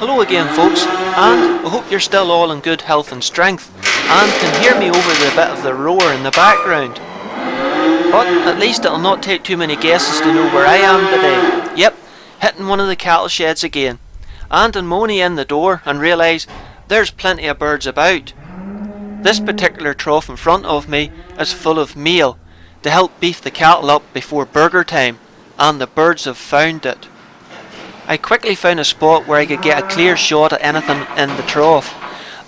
Hello again folks, and I hope you're still all in good health and strength, and can hear me over the bit of the roar in the background. But at least it'll not take too many guesses to know where I am today. Yep, hitting one of the cattle sheds again, and I'm moaning in the door and realise there's plenty of birds about. This particular trough in front of me is full of meal to help beef the cattle up before burger time, and the birds have found it. I quickly found a spot where I could get a clear shot at anything in the trough,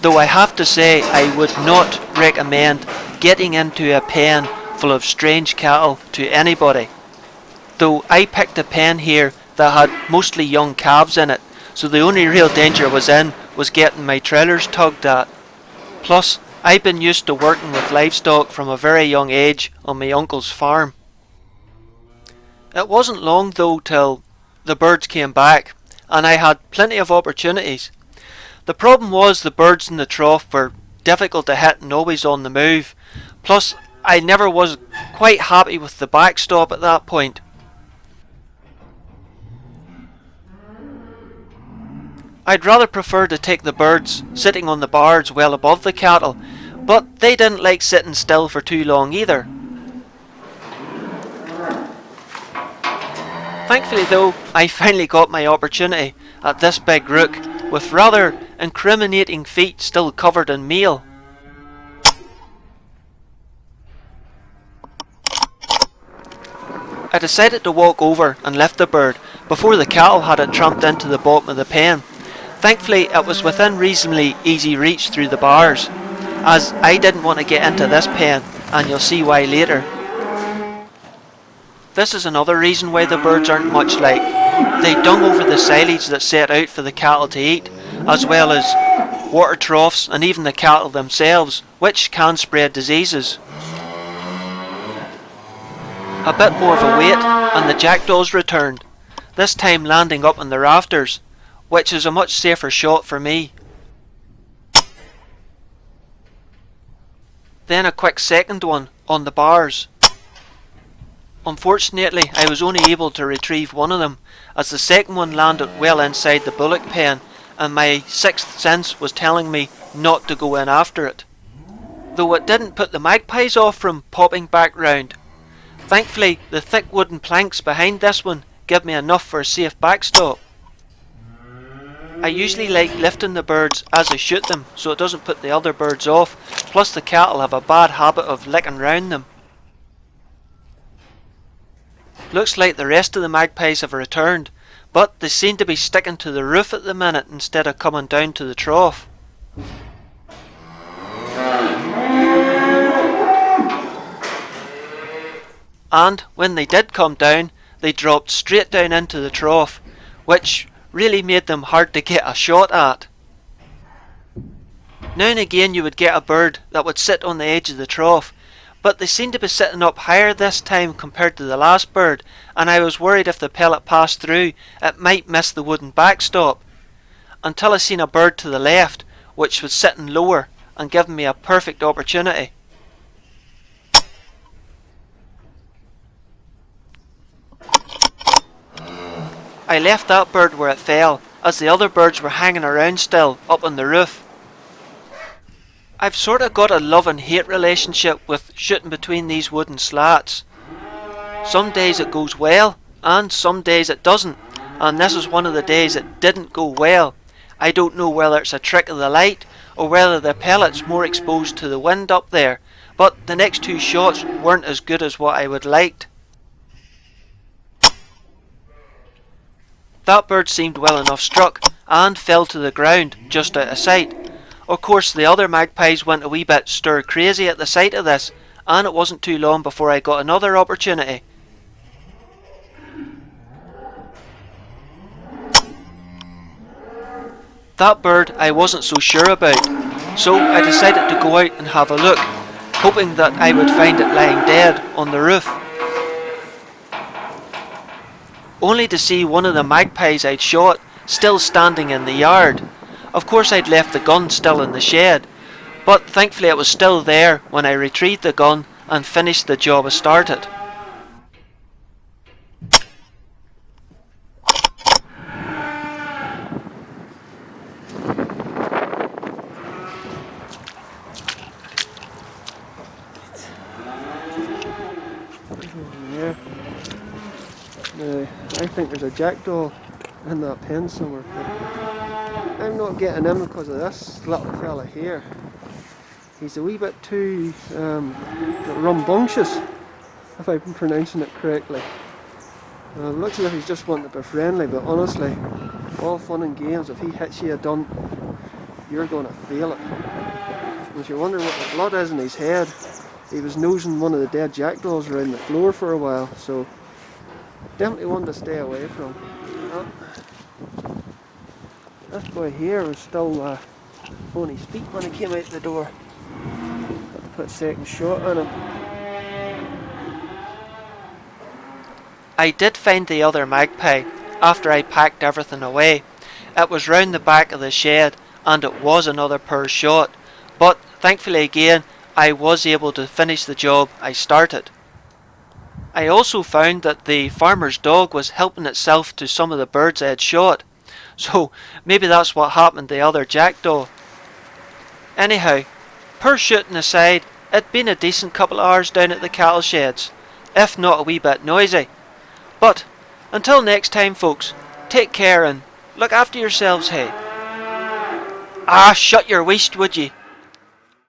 though I have to say I would not recommend getting into a pen full of strange cattle to anybody. Though I picked a pen here that had mostly young calves in it, so the only real danger was getting my trailers tugged at. Plus, I've been used to working with livestock from a very young age on my uncle's farm. It wasn't long though till the birds came back, and I had plenty of opportunities. The problem was the birds in the trough were difficult to hit and always on the move, plus I never was quite happy with the backstop at that point. I'd rather prefer to take the birds sitting on the bars well above the cattle, but they didn't like sitting still for too long either. Thankfully though, I finally got my opportunity at this big rook, with rather incriminating feet still covered in meal. I decided to walk over and lift the bird before the cattle had it tramped into the bottom of the pen. Thankfully it was within reasonably easy reach through the bars, as I didn't want to get into this pen, and you'll see why later. This is another reason why the birds aren't much liked. They dung over the silage that's set out for the cattle to eat, as well as water troughs and even the cattle themselves, which can spread diseases. A bit more of a wait and the jackdaws returned, this time landing up on the rafters, which is a much safer shot for me. Then a quick second one on the bars. Unfortunately, I was only able to retrieve one of them, as the second one landed well inside the bullock pen, and my sixth sense was telling me not to go in after it. Though it didn't put the magpies off from popping back round. Thankfully, the thick wooden planks behind this one give me enough for a safe backstop. I usually like lifting the birds as I shoot them, so it doesn't put the other birds off, plus the cattle have a bad habit of licking round them. Looks like the rest of the magpies have returned, but they seem to be sticking to the roof at the minute instead of coming down to the trough. And when they did come down, they dropped straight down into the trough, which really made them hard to get a shot at. Now and again you would get a bird that would sit on the edge of the trough, but they seemed to be sitting up higher this time compared to the last bird, and I was worried if the pellet passed through it might miss the wooden backstop, until I seen a bird to the left which was sitting lower and giving me a perfect opportunity. I left that bird where it fell, as the other birds were hanging around still up on the roof. I've sort of got a love and hate relationship with shooting between these wooden slats. Some days it goes well, and some days it doesn't, and this is one of the days it didn't go well. I don't know whether it's a trick of the light, or whether the pellet's more exposed to the wind up there, but the next two shots weren't as good as what I would liked. That bird seemed well enough struck, and fell to the ground, just out of sight. Of course the other magpies went a wee bit stir crazy at the sight of this, and it wasn't too long before I got another opportunity. That bird I wasn't so sure about, so I decided to go out and have a look, hoping that I would find it lying dead on the roof. Only to see one of the magpies I'd shot still standing in the yard. Of course I'd left the gun still in the shed, but thankfully it was still there when I retrieved the gun and finished the job I started. think there's a jackdaw in that pen somewhere. But I'm not getting him because of this little fella here. He's a wee bit too rambunctious, if I'm pronouncing it correctly. Looks as if he's just wanting to be friendly, but honestly, all fun and games. If he hits you a dun, you're going to feel it. And if you're wondering what the blood is in his head, he was nosing one of the dead jackdaws around the floor for a while, so definitely one to stay away from. This boy here was still on his feet when he came out the door. Got to put a second shot on him. I did find the other magpie after I packed everything away. It was round the back of the shed, and it was another poor shot, but thankfully again I was able to finish the job I started. I also found that the farmer's dog was helping itself to some of the birds I had shot, so maybe that's what happened to the other jackdaw. Anyhow, poor shooting aside, it'd been a decent couple of hours down at the cattle sheds, if not a wee bit noisy. But until next time, folks, take care and look after yourselves, hey. Ah, shut your waist, would ye?